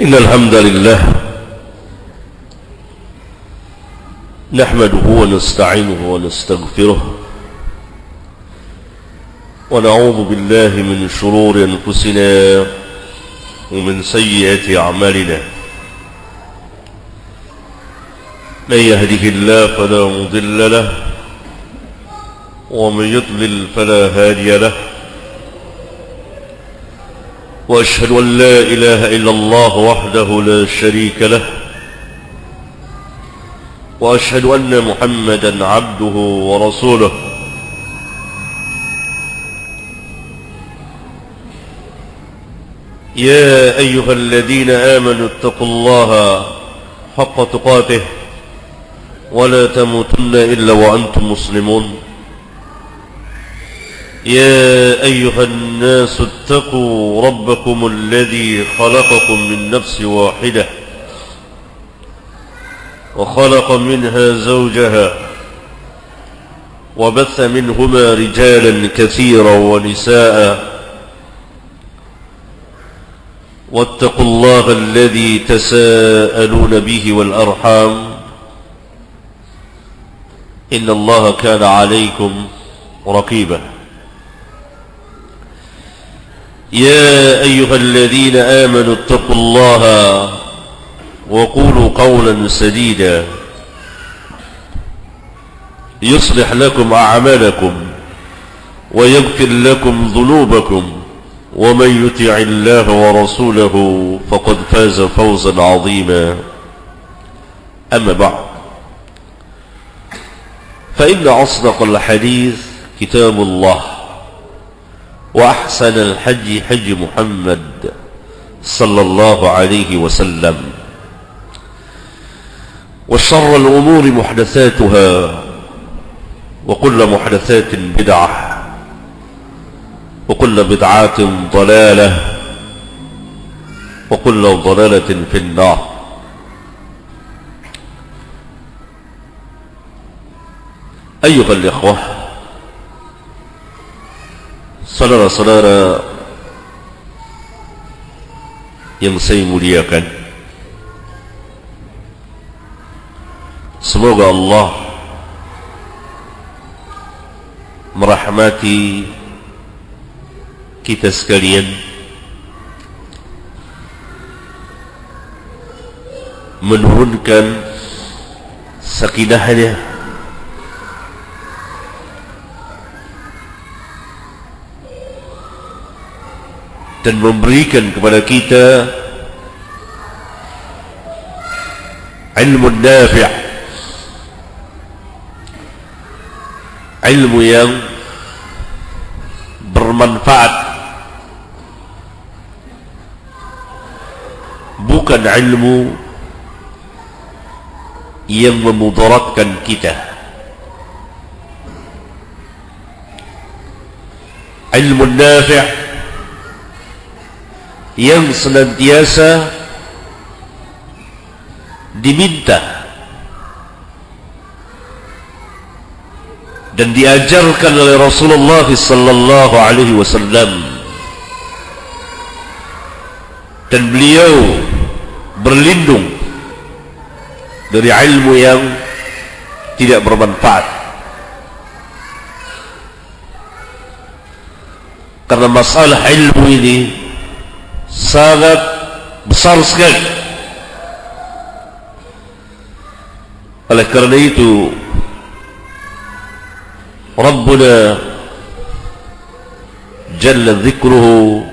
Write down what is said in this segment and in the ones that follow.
إن الحمد لله نحمده ونستعينه ونستغفره ونعوذ بالله من شرور أنفسنا ومن سيئات أعمالنا من يهده الله فلا مضل له ومن يضلل فلا هادي له وأشهد أن لا إله إلا الله وحده لا شريك له وأشهد أن محمدا عبده ورسوله يا أيها الذين آمنوا اتقوا الله حق تقاته ولا تموتن إلا وأنتم مسلمون يا أيها الناس اتقوا ربكم الذي خلقكم من نفس واحدة وخلق منها زوجها وبث منهما رجالا كثيرا ونساء واتقوا الله الذي تساءلون به والأرحام إن الله كان عليكم رقيبا يا أيها الذين آمنوا اتقوا الله وقولوا قولا سديدا يصلح لكم أعمالكم ويغفر لكم ذنوبكم ومن يطع الله ورسوله فقد فاز فوزا عظيما أما بعد فإن أصدق الحديث كتاب الله وأحسن الحج حج محمد صلى الله عليه وسلم وشر الأمور محدثاتها وكل محدثات بدعة وكل بدعات ضلالة وكل ضلالة في النار. أيها الإخوة, saudara-saudara yang saya muliakan, semoga Allah merahmati kita sekalian, menurunkan sakinahnya dan memberikan kepada kita ilmu nafi', ilmu yang bermanfaat, bukan ilmu yang memudaratkan kita. Ilmu nafi' yang senantiasa diminta dan diajarkan oleh Rasulullah sallallahu alaihi wasallam, dan beliau berlindung dari ilmu yang tidak bermanfaat, karena masalah ilmu ini sangat besar sekali. Oleh karena itu Rabbuna Jalla Dzikruhu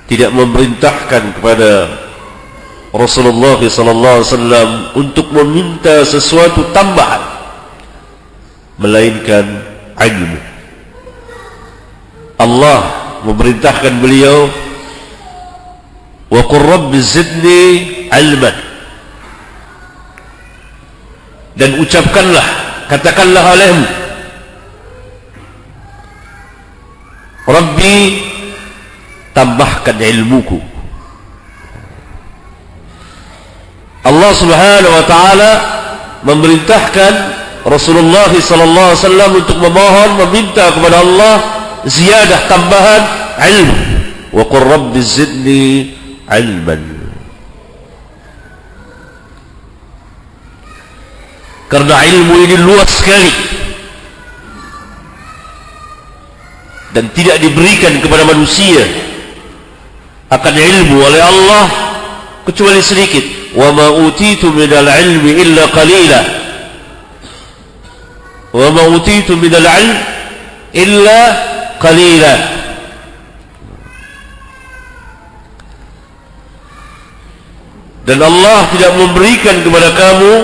tidak memerintahkan kepada Rasulullah SAW untuk meminta sesuatu tambahan melainkan ilmu. Allah memerintahkan beliau, wa qur rabbi zidni ilman, dan ucapkanlah, katakanlah olehmu, Rabbi, tambahkan ilmuku. Allah Subhanahu wa taala memerintahkan Rasulullah sallallahu alaihi wasallam untuk memohon, meminta kepada Allah ziyadah, tambahan ilmu. Wa qur rabbi zidni ilman. Karena ilmu ini luas sekali dan tidak diberikan kepada manusia akan ilmu oleh Allah kecuali sedikit. Wa ma utitu minal ilmi illa qalila. Wa ma utitu minal ilmi illa qalila. Dan Allah tidak memberikan kepada kamu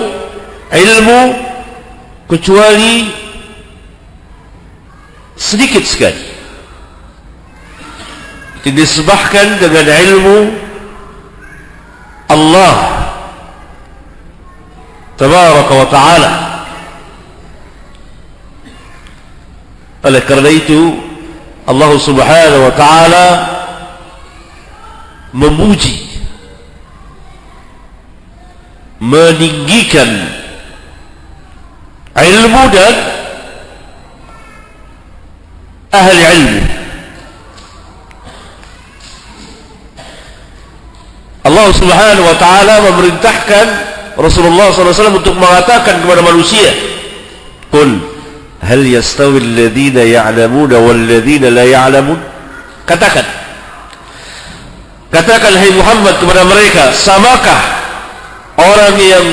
ilmu kecuali sedikit sekali. Disebahkan dengan ilmu Allah tabaraka wa ta'ala. Oleh karena itu Allah subhanahu wa ta'ala memuji, meninggikan ilmu dan ahli ilmu. Allah subhanahu wa ta'ala memerintahkan Rasulullah SAW untuk mengatakan kepada manusia, Qul hal yastawi alladhina ya'lamuna walladhina la ya'lamun. Katakan hai Muhammad kepada mereka, samakah orang yang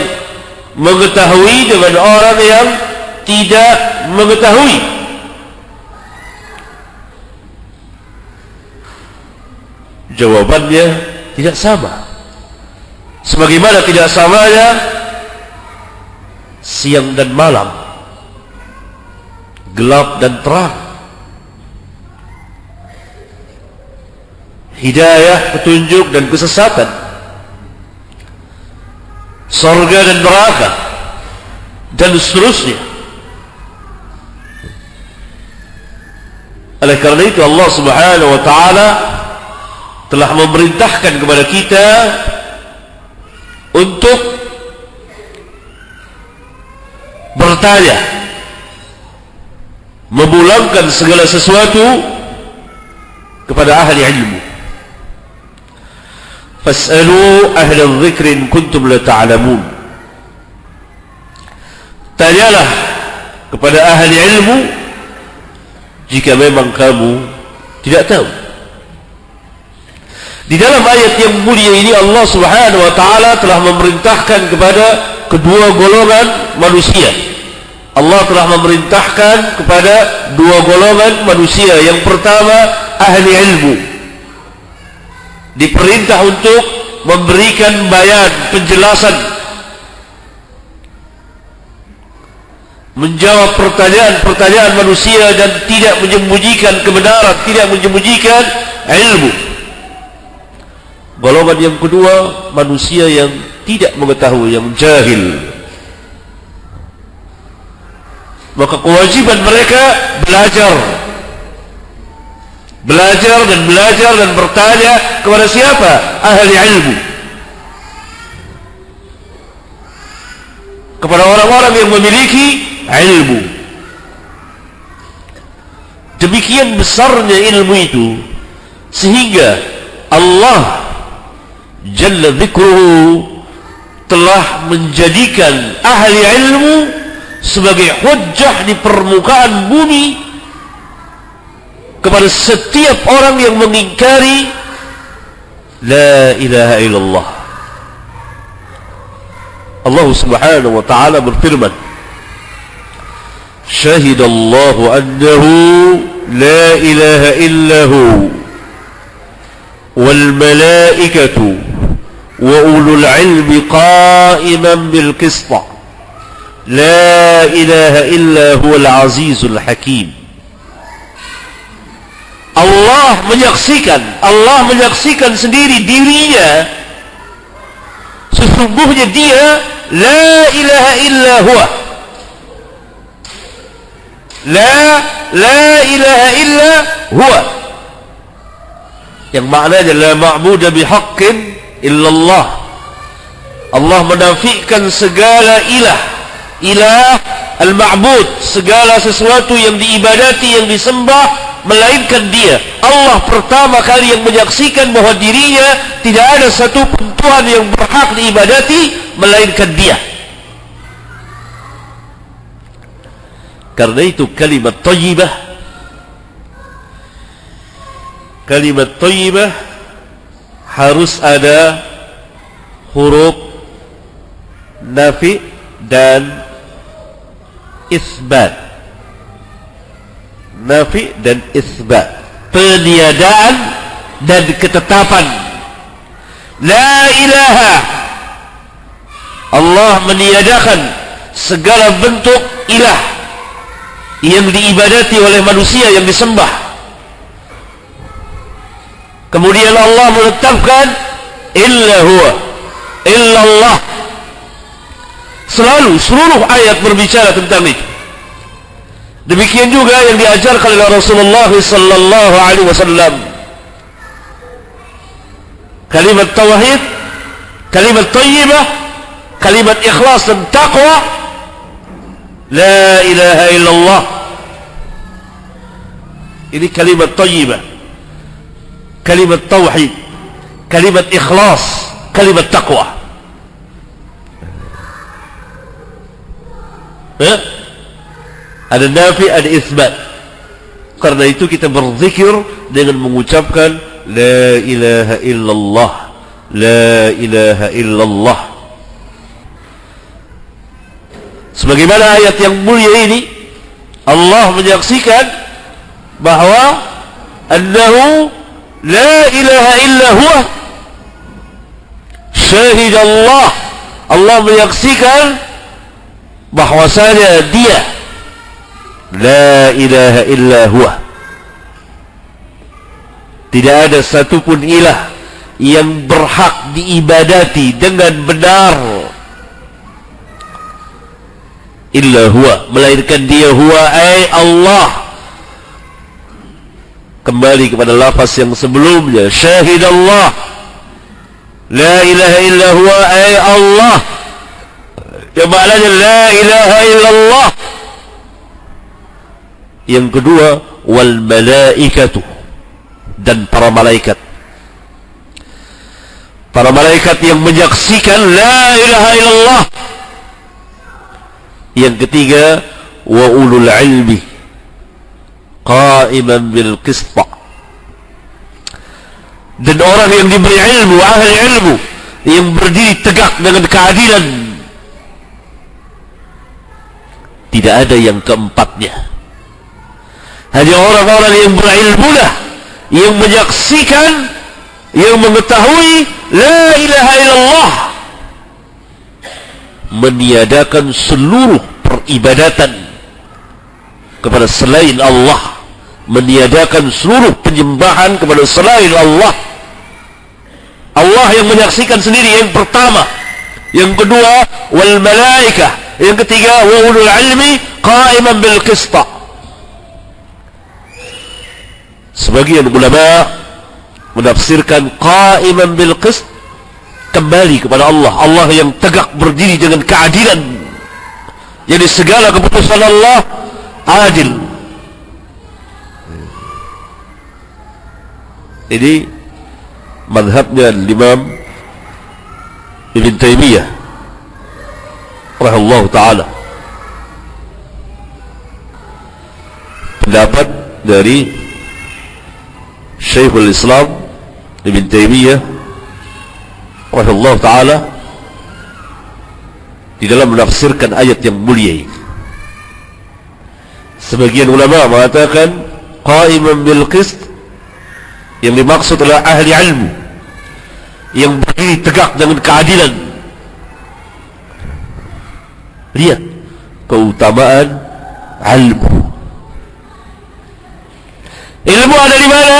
mengetahui dengan orang yang tidak mengetahui? Jawabannya tidak sama. Sebagaimana tidak samanya siang dan malam, gelap dan terang, hidayah, petunjuk dan kesesatan, surga dan neraka, dan seterusnya. Oleh karena itu Allah subhanahu wa ta'ala telah memerintahkan kepada kita untuk bertanya, memulangkan segala sesuatu kepada ahli ilmu. Fas'alu ahla dzikri in kuntum la ta'lamun. Tanyalah kepada ahli ilmu jika memang kamu tidak tahu. Di dalam ayat yang mulia ini Allah subhanahu wa ta'ala telah memerintahkan kepada kedua golongan manusia. Allah telah memerintahkan kepada dua golongan manusia. Yang pertama, ahli ilmu, diperintah untuk memberikan bayan, penjelasan, menjawab pertanyaan-pertanyaan manusia dan tidak menyembunyikan kebenaran, tidak menyembunyikan ilmu. Golongan yang kedua, manusia yang tidak mengetahui, yang jahil. Maka kewajiban mereka belajar dan bertanya kepada siapa? Ahli ilmu. Kepada orang-orang yang memiliki ilmu. Demikian besarnya ilmu itu sehingga Allah Jalla dzikruhu telah menjadikan ahli ilmu sebagai hujjah di permukaan bumi kepada setiap orang yang mengingkari la ilaha illallah. Allah subhanahu wa ta'ala berfirman, syahidallahu annahu la ilaha illahu wal malaikatu wa ulul ilmi qa'iman bil qist la ilaha illa huwal azizul hakim. Allah menyaksikan sendiri dirinya, sesungguhnya dia la ilaha illa huwa, la ilaha illa huwa, yang maknanya la ma'budu bihaqqin illallah. Allah menafikan segala ilah al-ma'bud, segala sesuatu yang diibadati, yang disembah melainkan dia. Allah pertama kali yang menyaksikan bahwa dirinya tidak ada satu pun Tuhan yang berhak diibadati melainkan dia. Karena itu kalimat thayyibah harus ada huruf nafi dan isbat. Nafi dan isbat, peniadaan dan ketetapan. La ilaha, Allah meniadakan segala bentuk ilah yang diibadati oleh manusia, yang disembah. Kemudian Allah menetapkan illa huwa, illa Allah. Selalu seluruh ayat berbicara tentang itu. Demikian juga yang diajarkan oleh Rasulullah sallallahu alaihi wasallam. Kalimat tauhid, kalimat thayyibah, kalimat ikhlas dan taqwa. La ilaha illallah. Ini kalimat thayyibah, kalimat tauhid, kalimat ikhlas, kalimat taqwa. Ada nafi, ada isbat. Karena itu kita berzikir dengan mengucapkan la ilaha illallah, la ilaha illallah. Sebagaimana ayat yang mulia ini, Allah menyaksikan bahwa annahu la ilaha illa huwa, syahid Allah. Allah menyaksikan bahwasanya dia la ilaha illa huwa, tidak ada satupun ilah yang berhak diibadati dengan benar illa huwa, melainkan dia. Huwa ay Allah. Kembali kepada lafaz yang sebelumnya, syahid Allah, la ilaha illa huwa ay Allah, yang maknanya la ilaha illallah. Yang kedua, wal malaikatu, dan para malaikat. Para malaikat yang menyaksikan la ilaha illallah. Yang ketiga, wa ulul ilmi qa'iman bil qist, dan orang yang diberi ilmu, ahli ilmu, yang berdiri tegak dengan keadilan. Tidak ada yang keempatnya. Hanya orang-orang yang berilmu lah yang menyaksikan, yang mengetahui la ilaha illallah, meniadakan seluruh peribadatan kepada selain Allah, meniadakan seluruh penyembahan kepada selain Allah. Allah yang menyaksikan sendiri yang pertama. Yang kedua, wal malaikah. Yang ketiga, wa ulul ilmi qa'iman bil qist. Sebagian ulama menafsirkan qa'iman bil qist kembali kepada Allah. Allah yang tegak berdiri dengan keadilan. Jadi segala keputusan Allah adil. Ini mazhabnya Imam Ibn Taymiyah rahimahullah ta'ala. Pendapat dari Syekhul Islam Ibn Taymiyah rahimahullah ta'ala di dalam menafsirkan ayat yang mulia ini. Sebagian ulama mengatakan qa'iman bil qist, yang dimaksud adalah ahli ilmu yang berdiri tegak dengan keadilan. Lihat keutamaan ilmu. Ilmu ada di mana?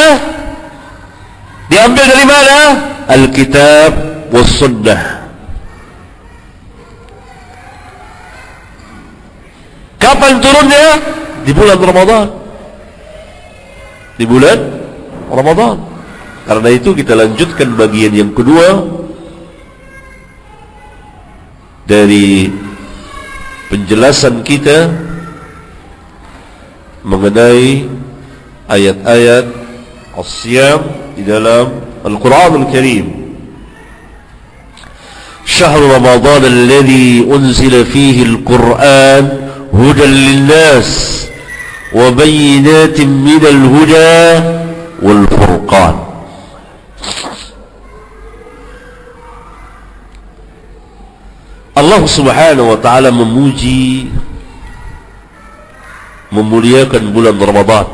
Diambil dari mana? Alkitab was sunnah. Kapan turunnya? Di bulan Ramadan. Di bulan Ramadan. Karena itu kita lanjutkan bagian yang kedua dari penjelasan kita mengenai ayat-ayat as-siyam di dalam Al-Quran Al-Karim. Syahr Ramadan alladhi unzila fihi Al-Quran hudan lin-nas wa bayyinatin minal huda wal furqan. Allah Subhanahu wa taala memuji, memuliakan bulan Ramadan,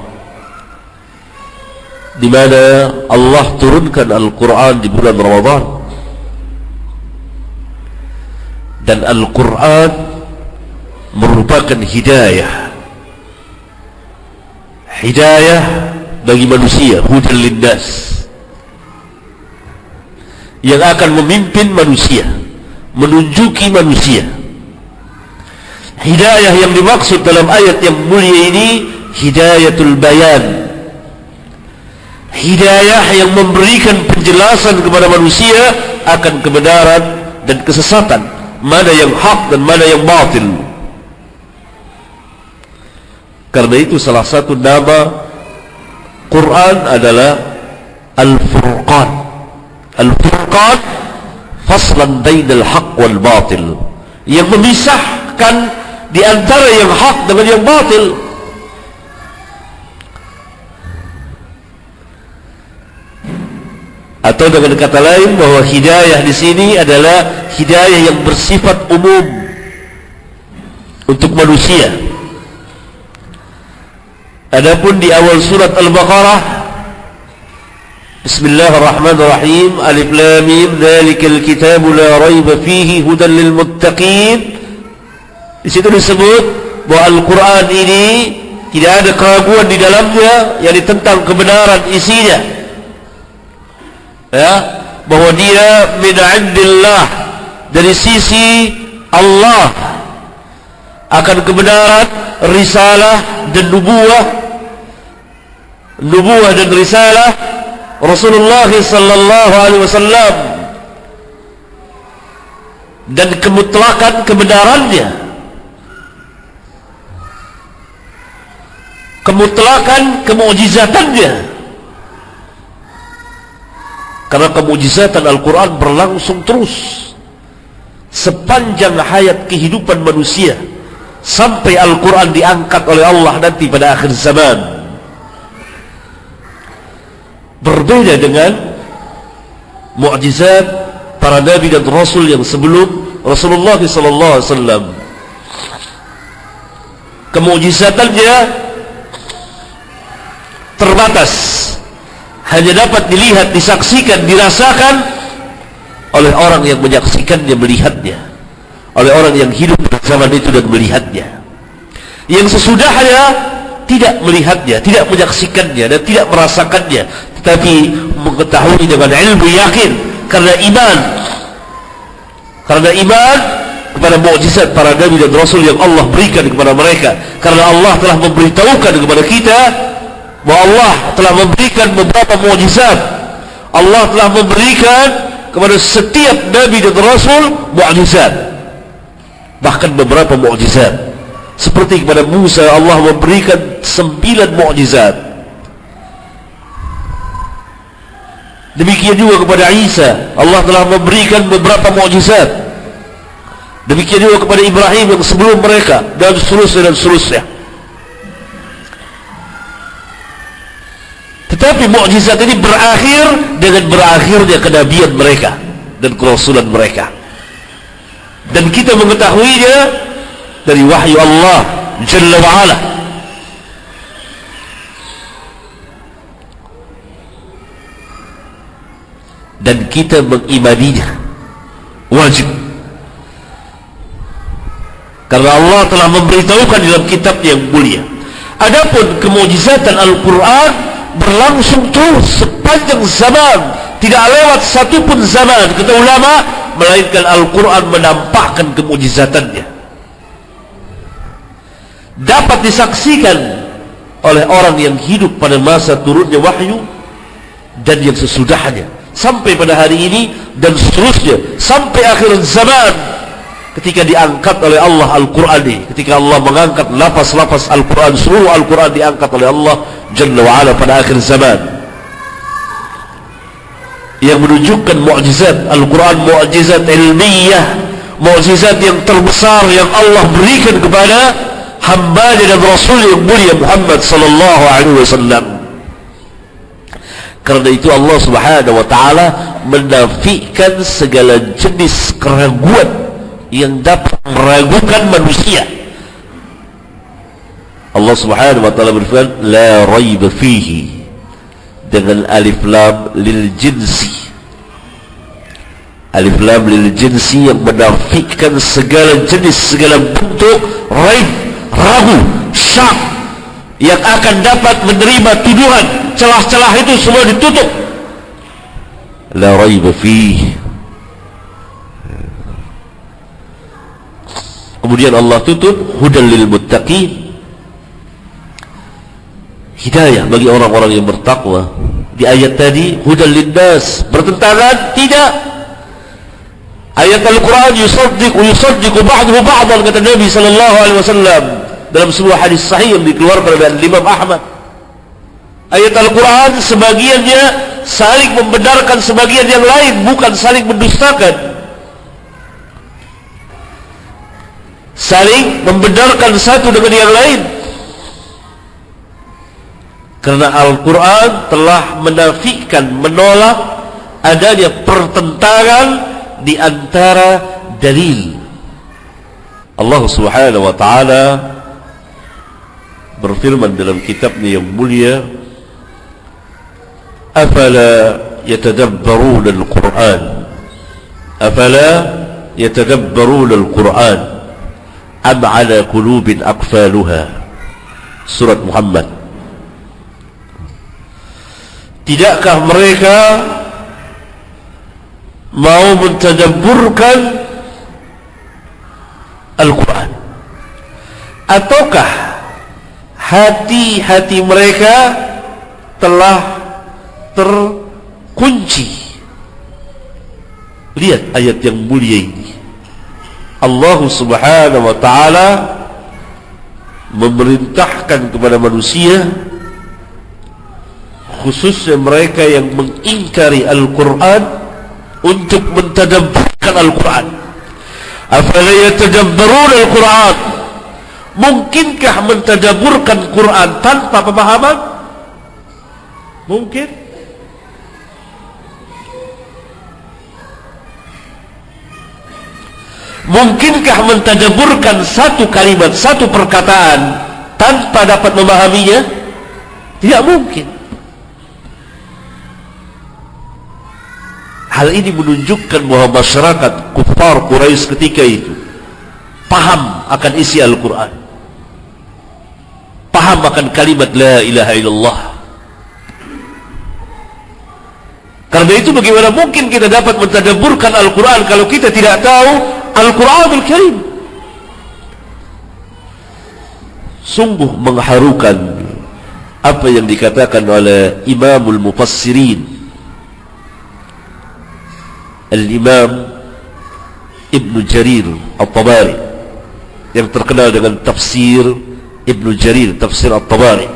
di mana Allah turunkan Al-Quran di bulan Ramadan, dan Al-Quran merupakan hidayah bagi manusia, hudan linnas, yang akan memimpin manusia, menunjuki manusia. Hidayah yang dimaksud dalam ayat yang mulia ini hidayatul bayan, hidayah yang memberikan penjelasan kepada manusia akan kebenaran dan kesesatan, mana yang hak dan mana yang batil. Karena itu salah satu nama Quran adalah Al-Furqan. Al-Furqan faslan bainal haq wal batil, yang memisahkan di antara yang hak dengan yang batil. Atau dengan kata lain, bahwa hidayah di sini adalah hidayah yang bersifat umum untuk manusia. Adapun di awal surat Al-Baqarah, Bismillahirrahmanirrahim, Alif Lam Mim, Dzalikal kitabu la raiba fihi hudan lil muttaqin. Di situ disebut bahwa Al-Quran ini tidak ada keraguan di dalamnya, yakni tentang kebenaran isinya, ya, bahwa dia min indillah, dari sisi Allah, akan kebenaran, risalah dan nubuwah dan risalah Rasulullah sallallahu alaihi wasallam, dan kemutlakan kebenarannya, kemutlakan kemukjizatannya. Karena kemukjizatan Al-Quran berlangsung terus sepanjang hayat kehidupan manusia, sampai Al-Quran diangkat oleh Allah nanti pada akhir zaman. Berbeda dengan mukjizat para nabi dan rasul yang sebelum Rasulullah sallallahu alaihi wasallam. Kemukjizatannya terbatas, hanya dapat dilihat, disaksikan, dirasakan oleh orang yang menyaksikannya, melihatnya, oleh orang yang hidup pada zaman itu dan melihatnya. Yang sesudahnya tidak melihatnya, tidak menyaksikannya, dan tidak merasakannya, tetapi mengetahui dengan ilmu yakin, karena iman kepada mukjizat para nabi dan rasul yang Allah berikan kepada mereka. Karena Allah telah memberitahukan kepada kita bahwa Allah telah memberikan beberapa mukjizat. Allah telah memberikan kepada setiap nabi dan rasul mukjizat, bahkan beberapa mukjizat. Seperti kepada Musa Allah memberikan 9 mukjizat. Demikian juga kepada Isa Allah telah memberikan beberapa mukjizat. Demikian juga kepada Ibrahim yang sebelum mereka, dan seterusnya. Tetapi mukjizat ini berakhir dengan berakhirnya kenabian mereka dan kerasulan mereka, dan kita mengetahuinya dari wahyu Allah Jalla wa'ala. Dan kita mengimaninya wajib, karena Allah telah memberitahukan dalam kitab yang mulia. Adapun kemukjizatan Al-Quran berlangsung terus sepanjang zaman, tidak lewat satupun zaman, kata ulama, melainkan Al-Quran menampakkan kemukjizatannya, dapat disaksikan oleh orang yang hidup pada masa turunnya wahyu dan yang sesudahnya, sampai pada hari ini dan seterusnya sampai akhir zaman. ketika diangkat oleh Allah Al-Quran ini, ketika Allah mengangkat lafaz-lafaz Al-Quran, seluruh Al-Quran diangkat oleh Allah Jalla wa'ala pada akhir zaman, yang menunjukkan mu'jizat Al-Quran, mu'jizat ilmiah, mu'jizat yang terbesar yang Allah berikan kepada hamba-Nya dan Rasul yang mulia Muhammad sallallahu alaihi wasallam. Karena itu Allah Subhanahu wa taala menafikan segala jenis keraguan yang dapat meragukan manusia. Allah Subhanahu wa taala berfirman, la raiba fihi, dengan alif lam lil jinsi. Alif lam lil jinsi yang menafikan segala jenis, segala bentuk raib, ragu, syak yang akan dapat menerima tuduhan. Celah-celah itu semua ditutup. La raiba fihi. Kemudian Allah tutup, hudan lil muttaqin, hidayah bagi orang-orang yang bertakwa. Di ayat tadi hudan linnas, bertentangan? Tidak. Ayat Al-Quran yusaddiqu ba'duhu ba'dan, kata Nabi sallallahu alaihi wasallam dalam sebuah hadis sahih yang dikeluarkan oleh Imam Ahmad. Ayat Al-Quran sebagiannya saling membenarkan sebagian yang lain, bukan saling mendustakan. Saling membenarkan satu dengan yang lain. Karena Al-Quran telah menafikan, menolak adanya pertentangan di antara dalil. Allah Subhanahu wa taala berfirman dalam kitabnya yang mulia, afala yatadabbaruna al-Quran, afala yatadabbaruna al-Quran am ala qulubin aqfaluha. Surat Muhammad. Tidakkah mereka mau mentadabburkan Al-Quran, ataukah hati-hati mereka telah terkunci? Lihat ayat yang mulia ini. Allah Subhanahu wa ta'ala memerintahkan kepada manusia, khususnya mereka yang mengingkari Al-Quran, untuk mentadabburkan Al-Quran. Afala yatadabbarun Al-Quran, mungkinkah mentadabburkan Quran tanpa pemahaman? Mungkin? Mungkinkah mentadabburkan satu kalimat, satu perkataan tanpa dapat memahaminya? Tidak mungkin. Hal ini menunjukkan bahwa masyarakat kufar Quraisy ketika itu paham akan isi Al-Quran, paham akan kalimat la ilaha illallah. Karena itu bagaimana mungkin kita dapat mentadabburkan Al-Quran kalau kita tidak tahu Al-Quranul Karim? Sungguh mengharukan apa yang dikatakan oleh Imamul Mufassirin, Al-Imam Ibn Jarir At-Tabari, yang terkenal dengan tafsir Ibn Jarir, tafsir At-Tabari.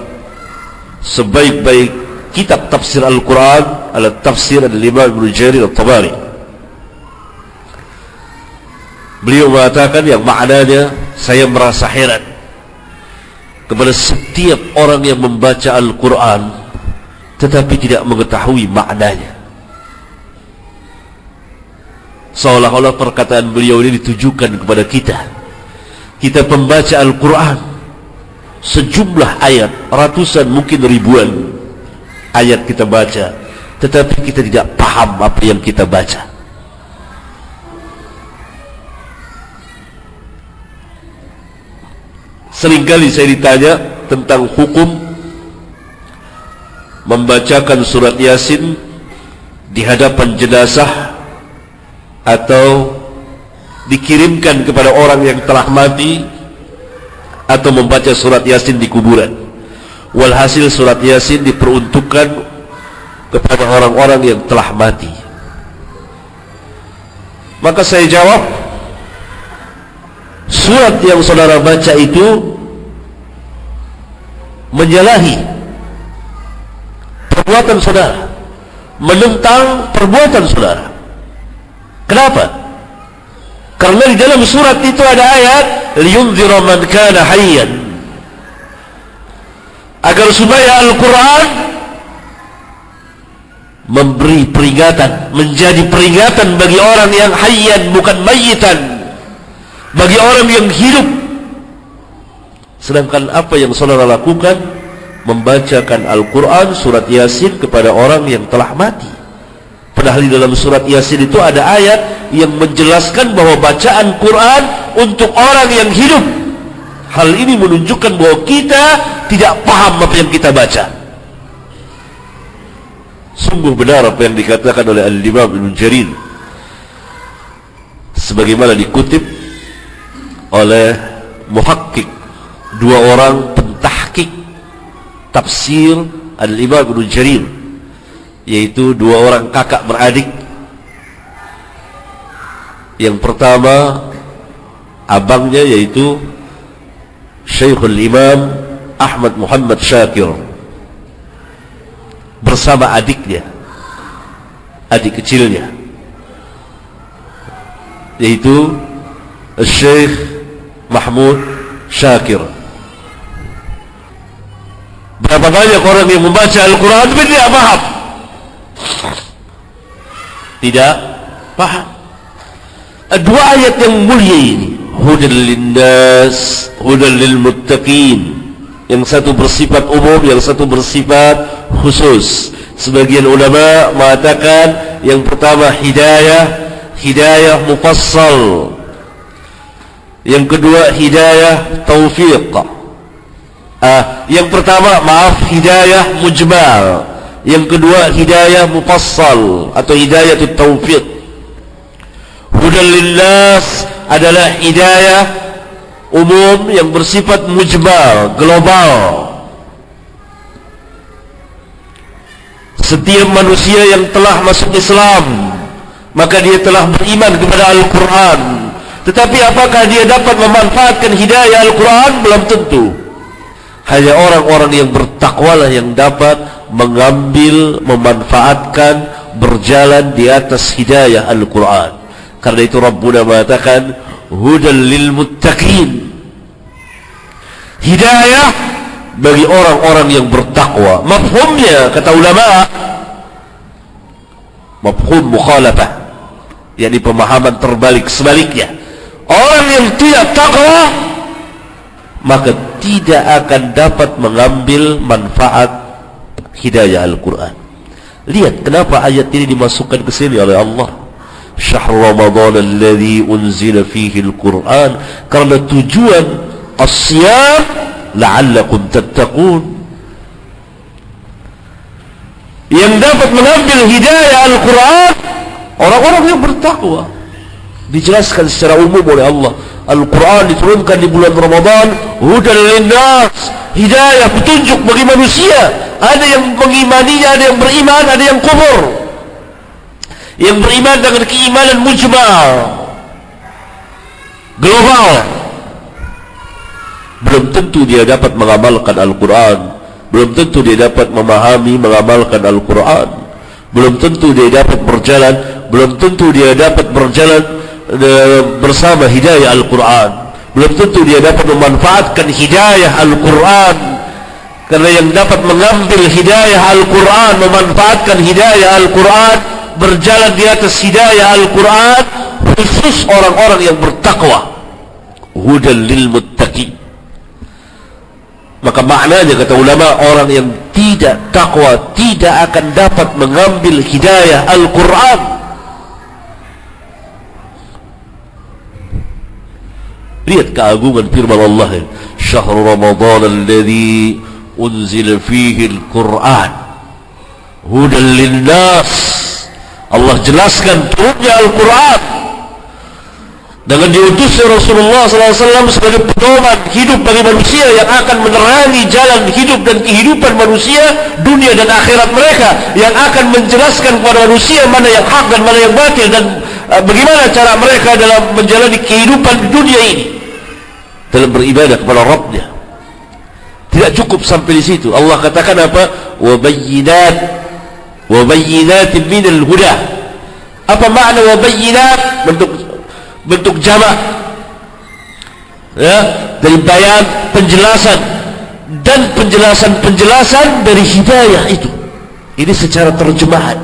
Sebaik-baik kitab tafsir Al-Quran adalah tafsir Al-Imam Ibn Jarir At-Tabari. Beliau mengatakan yang maknanya, saya merasa heran kepada setiap orang yang membaca Al-Quran tetapi tidak mengetahui maknanya. Seolah-olah perkataan beliau ini ditujukan kepada kita. Kita pembaca Al-Quran, sejumlah ayat, ratusan mungkin ribuan ayat kita baca, tetapi kita tidak paham apa yang kita baca. Seringkali saya ditanya tentang hukum membacakan surat Yasin di hadapan jenazah atau dikirimkan kepada orang yang telah mati, atau membaca surat Yasin di kuburan. Walhasil surat Yasin diperuntukkan kepada orang-orang yang telah mati. Maka saya jawab, surat yang saudara baca itu menyalahi perbuatan saudara, menentang perbuatan saudara. Kenapa? Karena di dalam surat itu ada ayat liyunzira man kana hayyan, agar supaya Al-Quran memberi peringatan, menjadi peringatan bagi orang yang hayyan, bukan mayitan, bagi orang yang hidup. Sedangkan apa yang saudara lakukan, membacakan Al-Quran surat Yasin kepada orang yang telah mati. Padahal di dalam surat Yasin itu ada ayat yang menjelaskan bahwa bacaan Quran untuk orang yang hidup. Hal ini menunjukkan bahwa kita tidak paham apa yang kita baca. Sungguh benar apa yang dikatakan oleh Al-Imam Ibn Jarir, sebagaimana dikutip oleh muhakkik, dua orang pentahkik tafsir Al-Imam Ibn Jarir, yaitu dua orang kakak beradik. Yang pertama abangnya yaitu Syekhul Imam Ahmad Muhammad Syakir bersama adiknya, adik kecilnya, yaitu Syekh Mahmud Syakir. Berapa banyak orang yang membaca Al-Quran tapi tidak paham, tidak paham. Dua ayat yang mulia ini, hudan linnas, hudan lil muttaqin, yang satu bersifat umum, yang satu bersifat khusus. Sebagian ulama mengatakan yang pertama hidayah mufassal, yang kedua hidayah taufiq. Yang pertama hidayah mujmal, yang kedua hidayah mufassal atau hidayah taufiq. Hudan linnas adalah hidayah umum yang bersifat mujmal, global. Setiap manusia yang telah masuk Islam, maka dia telah beriman kepada Al-Quran. Tetapi apakah dia dapat memanfaatkan hidayah Al-Quran? Belum tentu. Hanya orang-orang yang bertakwalah yang dapat mengambil, memanfaatkan, berjalan di atas hidayah Al-Quran. Karena itu Rabbuna mengatakan hudan lil muttaqin, hidayah bagi orang-orang yang bertakwa. Mafhumnya kata ulama, mafhum mukhalafah, yakni pemahaman terbalik, sebaliknya. Orang yang tidak takwa maka tidak akan dapat mengambil manfaat hidayah Al-Quran. Lihat kenapa ayat ini dimasukkan ke sini oleh Allah, syahr Ramadan alladhi unzila fihi Al-Quran, karena tujuan as-siyam la'allakum tattaqun. Yang dapat mengambil hidayah Al-Quran orang-orang yang bertakwa. Dijelaskan secara umum oleh Allah, Al-Quran diturunkan di bulan Ramadan, hudan linnas, hidayah, petunjuk bagi manusia. Ada yang mengimaninya, ada yang beriman, ada yang kufur. Yang beriman dengan keimanan mujmal, global, belum tentu dia dapat mengamalkan Al-Quran, belum tentu dia dapat memahami, mengamalkan Al-Quran, belum tentu dia dapat berjalan, belum tentu dia dapat berjalan bersama hidayah Al-Quran, belum tentu dia dapat memanfaatkan hidayah Al-Quran. Karena yang dapat mengambil hidayah Al-Quran, memanfaatkan hidayah Al-Quran, berjalan di atas hidayah Al-Quran, khusus orang-orang yang bertakwa, hudan lil muttaqin. Maka maknanya kata ulama, orang yang tidak takwa tidak akan dapat mengambil hidayah Al-Quran. Lihat keagungan firman Allah, syahr Ramadan alladhi unzila fihi Al-Quran hudan linnas. Allah jelaskan turunnya Al-Quran dengan diutusnya Rasulullah SAW sebagai pedoman hidup bagi manusia yang akan menerangi jalan hidup dan kehidupan manusia dunia dan akhirat mereka, yang akan menjelaskan kepada manusia mana yang hak dan mana yang batil, dan bagaimana cara mereka dalam menjalani kehidupan di dunia ini. dalam beribadah kepada Rabbnya. Tidak cukup sampai di situ. Allah katakan apa? Wa bayyinatin minal huda. Apa makna wa bayyinat? Bentuk jamak, ya, dari bayan, penjelasan, dan penjelasan dari hidayah itu. Ini secara terjemahan.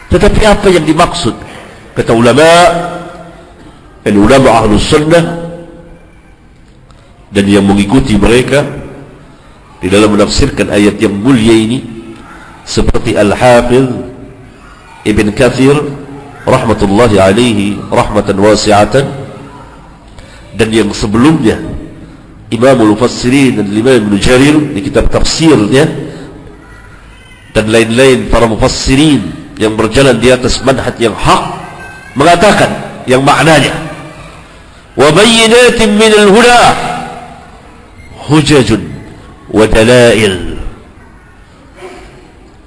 Tetapi apa yang dimaksud? Kata ulama Ahlus Sunnah dan yang mengikuti mereka di dalam menafsirkan ayat yang mulia ini, seperti Al-Hafidh Ibn Kathir rahmatullahi alaihi rahmatan wasi'atan, dan yang sebelumnya Imamul Mufassirin dan Imam Ibn Jarir di kitab tafsirnya, dan lain-lain para mufassirin yang berjalan di atas manhaj yang hak, mengatakan yang maknanya wa bayyinatin minal huda hujajun wa dalail.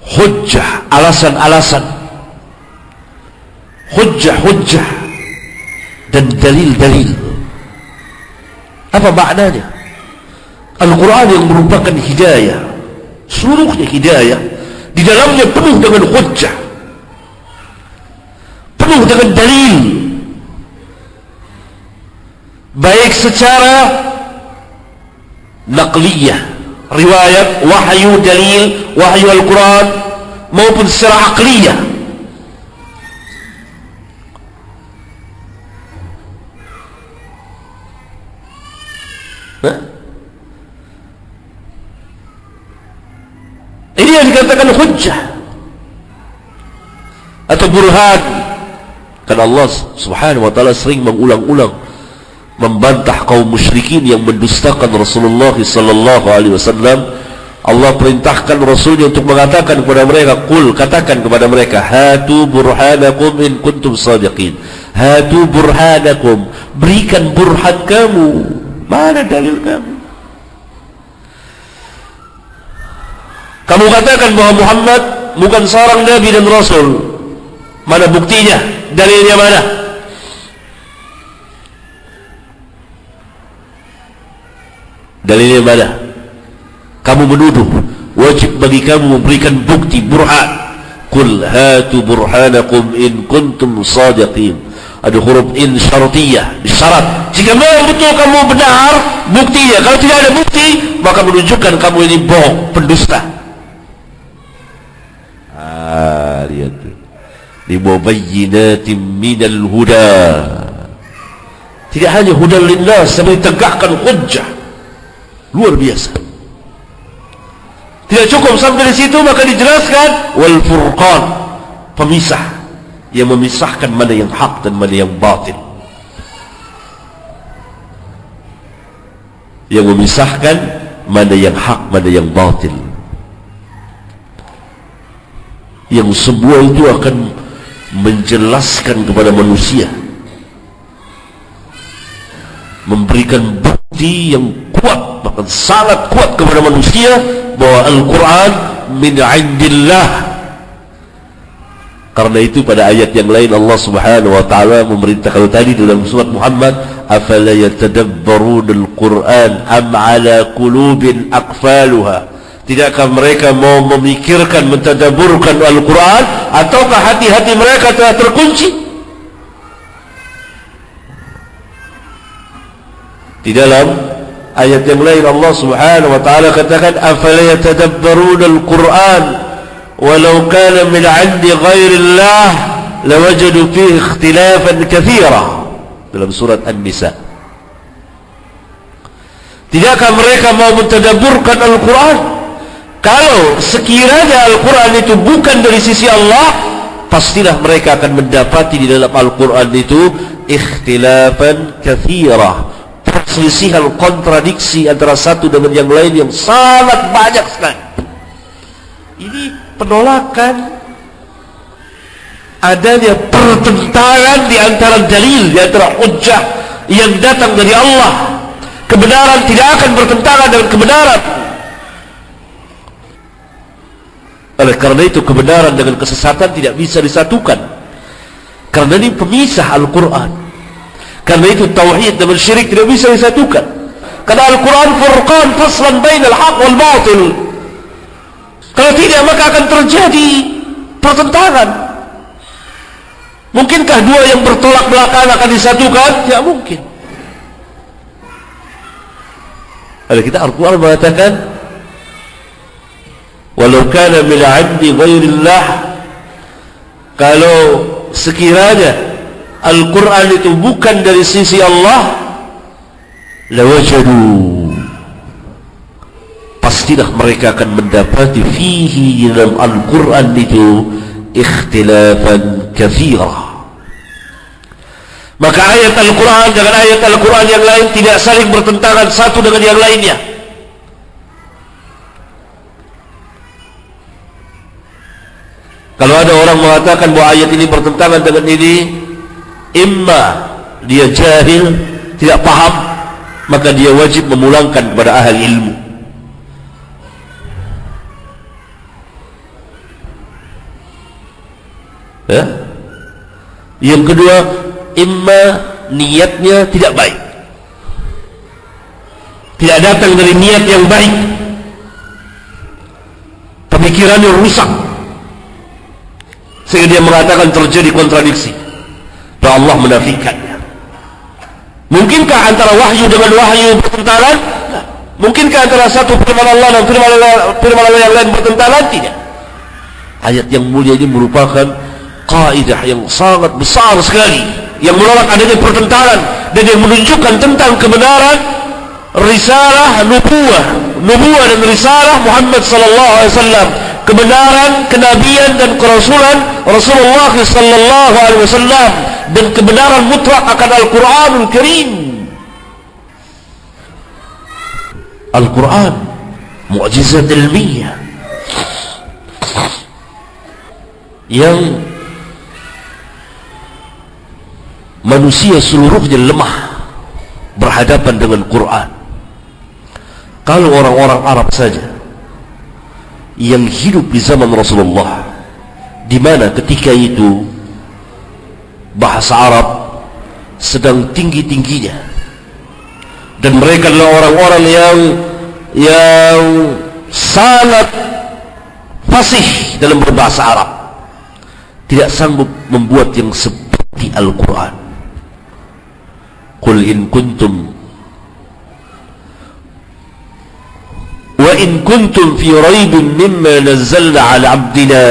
Hujjah, alasan-alasan, hujjah dan dalil-dalil. Apa maknanya? Al-Quran yang merupakan hidayah, seluruhnya hidayah, di dalamnya penuh dengan hujjah, penuh dengan dalil, baik secara naqliyah, riwayat, wahyu, dalil, wahyu Al-Quran, maupun secara aqliyah. Ini yang dikatakan hujjah atau burhan. Karena Allah subhanahu wa ta'ala sering mengulang-ulang membantah kaum musyrikin yang mendustakan Rasulullah sallallahu alaihi wasallam. Allah perintahkan Rasulnya untuk mengatakan kepada mereka, qul, katakan kepada mereka, hatu burhanakum in kuntum sadiqin. Hatu burhanakum, berikan burhan kamu, mana dalil kamu? Kamu katakan bahwa Muhammad bukan seorang nabi dan rasul, mana buktinya? Dalilnya mana? Dalilnya mana? Kamu menuduh, wajib bagi kamu memberikan bukti, burhan. Qul hatu burhanakum in kuntum sadiqin. Ada huruf in syartiyah, syarat. Jika memang betul kamu benar, buktinya. Kalau tidak ada bukti, maka menunjukkan kamu ini bohong, pendusta. Lihat, limubayyinatin minal huda. Tidak hanya hudan linnas, tapi tegakkan hujjah luar biasa. Tidak cukup sampai di situ, maka dijelaskan wal furqan, pemisah yang memisahkan mana yang hak dan mana yang batil, yang memisahkan mana yang hak mana yang batil, yang semua itu akan menjelaskan kepada manusia, memberikan bukti yang kuat, bahkan sangat kuat kepada manusia bahwa Al-Quran min indillah. Karena itu pada ayat yang lain Allah subhanahu wa ta'ala memerintah, kalau tadi dalam surat Muhammad, afala yatadabbaruna al-Quran am ala qulubin aqfaluha. Tidakkah mereka mau memikirkan, mentadaburkan Al-Quran, ataukah hati-hati mereka telah terkunci? Di dalam ayat yang lain Allah subhanahu wa ta'ala katakan, afala yatadabbaruna al-Quran walau kana min 'indi ghairillah lawajadu fihi ikhtilafan katsira. Dalam surat An-Nisa. Tidakkah mereka mau mentadaburkan Al-Quran? Kalau sekiranya Al-Quran itu bukan dari sisi Allah, pastilah mereka akan mendapati di dalam Al-Quran itu ikhtilafan katsira, perselisihan, kontradiksi antara satu dengan yang lain yang sangat banyak sekali. Ini penolakan adanya pertentangan di antara dalil, di antara hujjah yang datang dari Allah. Kebenaran tidak akan bertentangan dengan kebenaran. Oleh karena itu kebenaran dengan kesesatan tidak bisa disatukan. Karena ini pemisah Al-Quran. Karena itu tauhid dan syirik tidak bisa disatukan. Karena Al-Quran furqan faslan bainal haq wal batil. Kalau tidak maka akan terjadi pertentangan. Mungkinkah dua yang bertolak belakang akan disatukan? Tidak mungkin. Kalau kita Al-Quran mengatakan, walau kana min 'indi ghairillah, kalau sekiranya Al-Quran itu bukan dari sisi Allah, lawajadu, pastilah mereka akan mendapati fihi, dalam Al-Quran itu, ikhtilafan katsira. Maka ayat Al-Quran dengan ayat Al-Quran yang lain tidak saling bertentangan satu dengan yang lainnya. Kalau ada orang mengatakan bahwa ayat ini bertentangan dengan ini, imma dia jahil, tidak paham, maka dia wajib memulangkan kepada ahli ilmu. Ya? Yang kedua, imma niatnya tidak baik, tidak datang dari niat yang baik, pemikirannya rusak, sehingga dia mengatakan terjadi kontradiksi dan Allah menafikannya. Mungkinkah antara wahyu dengan wahyu bertentangan? Nah, mungkinkah antara satu firman Allah dan firman Allah yang lain bertentangan? Tidak. Ayat yang mulia ini merupakan kaidah yang sangat besar sekali, yang menolak adanya pertentangan dan yang menunjukkan tentang kebenaran risalah nubuwah dan risalah Muhammad sallallahu alaihi wasallam, kebenaran kenabian dan kerasulan Rasulullah sallallahu alaihi wasallam, dan kebenaran mutlak akan Al-Qur'anul Karim. Al-Qur'an mukjizat ilmiah yang manusia seluruhnya lemah berhadapan dengan Quran. Kalau orang-orang Arab saja yang hidup di zaman Rasulullah, di mana ketika itu bahasa Arab sedang tinggi-tingginya, dan mereka adalah orang-orang yang sangat fasih dalam berbahasa Arab, tidak sanggup membuat yang seperti Al-Quran. Qul in kuntum wa in kuntum fi raibin mimma nazzalna ala abdina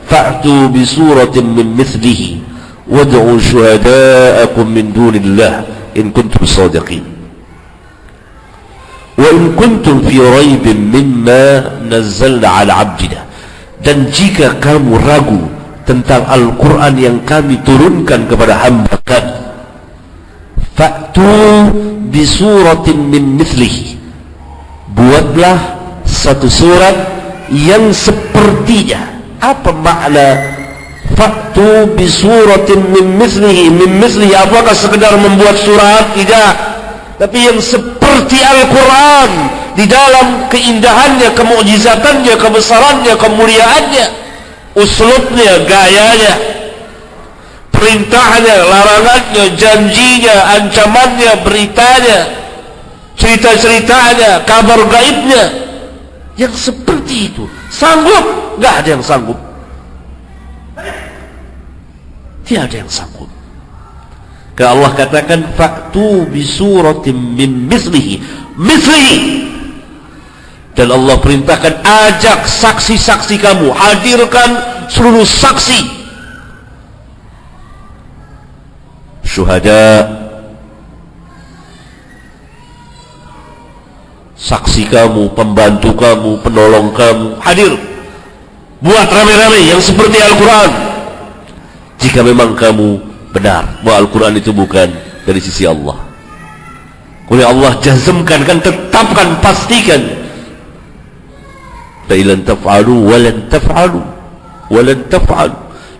fa'tu bi suratin min mithlihi wad'u shuhada'akum min dunillah in kuntum sadiqin. Wa in kuntum fi raibin mimma nazzalna ala abdina, dan jika kamu ragu tentang Al-Quran yang kami turunkan kepada hamba kami, fa'tu bi suratin min mithlihi, buatlah satu surat yang sepertinya. Apa makna fa'tu bi suratin min mithlihi? Min mithlihi, apakah sekedar membuat surat? Tidak, tapi yang seperti Al-Quran di dalam keindahannya, kemukjizatannya, kebesarannya, kemuliaannya, uslubnya, gayanya, perintahnya, larangannya, janjinya, ancamannya, beritanya, cerita-ceritanya, kabar gaibnya, yang seperti itu. Sanggup? Nggak ada yang sanggup. Tidak ada yang sanggup. Kalau Allah katakan fa'tu bi suratin min mithlihi, dan Allah perintahkan ajak saksi-saksi kamu, hadirkan seluruh saksi, syuhada, saksi kamu, pembantu kamu, penolong kamu, hadir, buat rame-rame yang seperti Al-Quran. Jika memang kamu benar bahwa Al-Quran itu bukan dari sisi Allah. Oleh Allah jazmkan, kan, tetapkan, pastikan, fa'ilan taf'alu walan taf'alu walan taf'alu,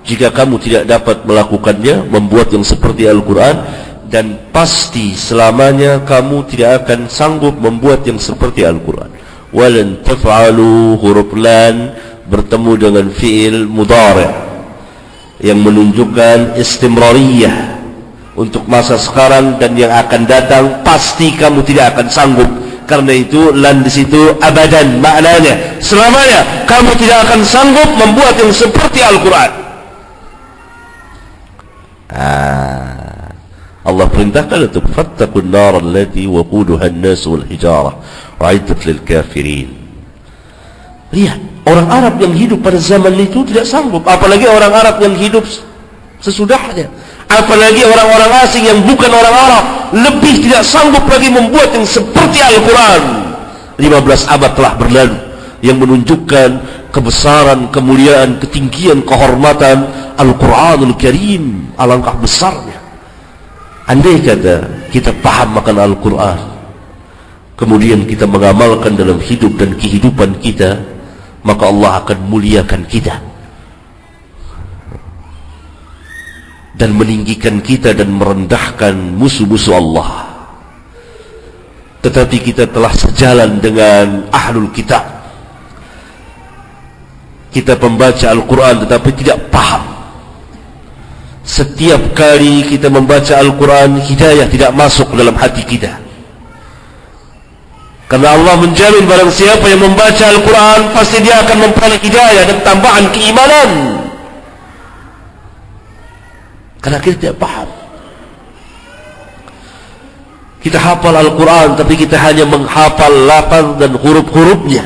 jika kamu tidak dapat melakukannya, membuat yang seperti Al-Quran, dan pasti selamanya kamu tidak akan sanggup membuat yang seperti Al-Quran. Walan taf'alu, huruf lan bertemu dengan fi'il mudhari' yang menunjukkan istimrariyah, untuk masa sekarang dan yang akan datang pasti kamu tidak akan sanggup. Karena itu lan di situ abadan, maknanya selamanya kamu tidak akan sanggup membuat yang seperti Al-Quran. Allah perintahkan untuk fattaqun nar allati waquduha an-nas wal hijarah u'iddat lil kafirin. Lihat, orang Arab yang hidup pada zaman itu tidak sanggup, apalagi orang Arab yang hidup sesudahnya, apalagi orang-orang asing yang bukan orang Arab, lebih tidak sanggup lagi membuat yang seperti Al-Quran. 15 abad telah berlalu yang menunjukkan kebesaran, kemuliaan, ketinggian, kehormatan Al-Quranul Karim. Alangkah besarnya andai kata kita paham akan Al-Quran, kemudian kita mengamalkan dalam hidup dan kehidupan kita, maka Allah akan muliakan kita dan meninggikan kita dan merendahkan musuh-musuh Allah. Tetapi kita telah sejalan dengan ahlul kitab. Kita membaca Al-Quran tetapi tidak paham. Setiap kali kita membaca Al-Quran, hidayah tidak masuk dalam hati kita. Karena Allah menjamin barang siapa yang membaca Al-Quran, pasti dia akan memperoleh hidayah dan tambahan keimanan. Karena kita tidak paham. Kita hafal Al-Quran, tapi kita hanya menghafal lafaz dan huruf-hurufnya,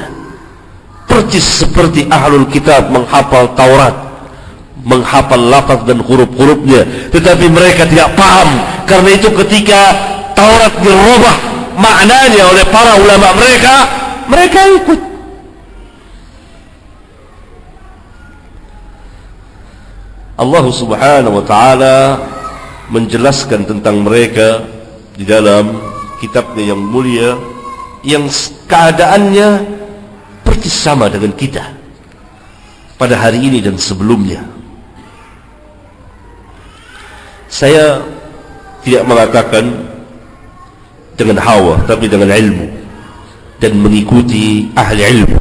persis seperti ahlul kitab menghafal Taurat, menghafal lafaz dan huruf-hurufnya, tetapi mereka tidak paham. Karena itu ketika Taurat dirubah maknanya oleh para ulama mereka ikut. Allah subhanahu wa ta'ala menjelaskan tentang mereka di dalam kitabnya yang mulia, yang keadaannya persis sama dengan kita pada hari ini dan sebelumnya. Saya tidak mengatakan dengan hawa, tapi dengan ilmu dan mengikuti ahli ilmu.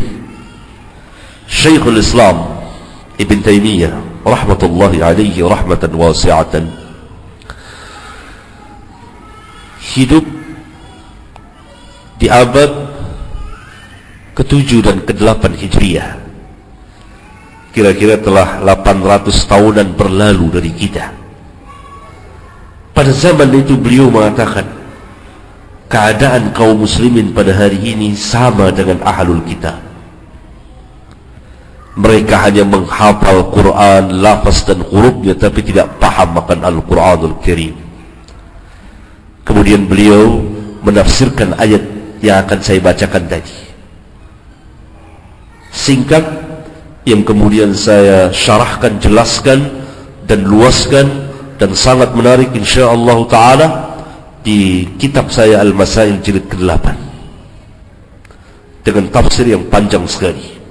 Syekhul Islam Ibn Taymiyah rahmatullahi alaihi rahmatan wasi'atan hidup di abad ke-7 dan ke-8 Hijriah. Kira-kira telah 800 tahunan berlalu dari kita. Pada zaman itu beliau mengatakan, keadaan kaum muslimin pada hari ini sama dengan ahlul kitab. Mereka hanya menghafal Quran, lafaz dan hurufnya, tapi tidak paham akan Al-Quranul Karim. Kemudian beliau menafsirkan ayat yang akan saya bacakan tadi, singkat, yang kemudian saya syarahkan, jelaskan dan luaskan, dan sangat menarik insyaallah ta'ala di kitab saya Al-Masail jilid ke-8 dengan tafsir yang panjang sekali.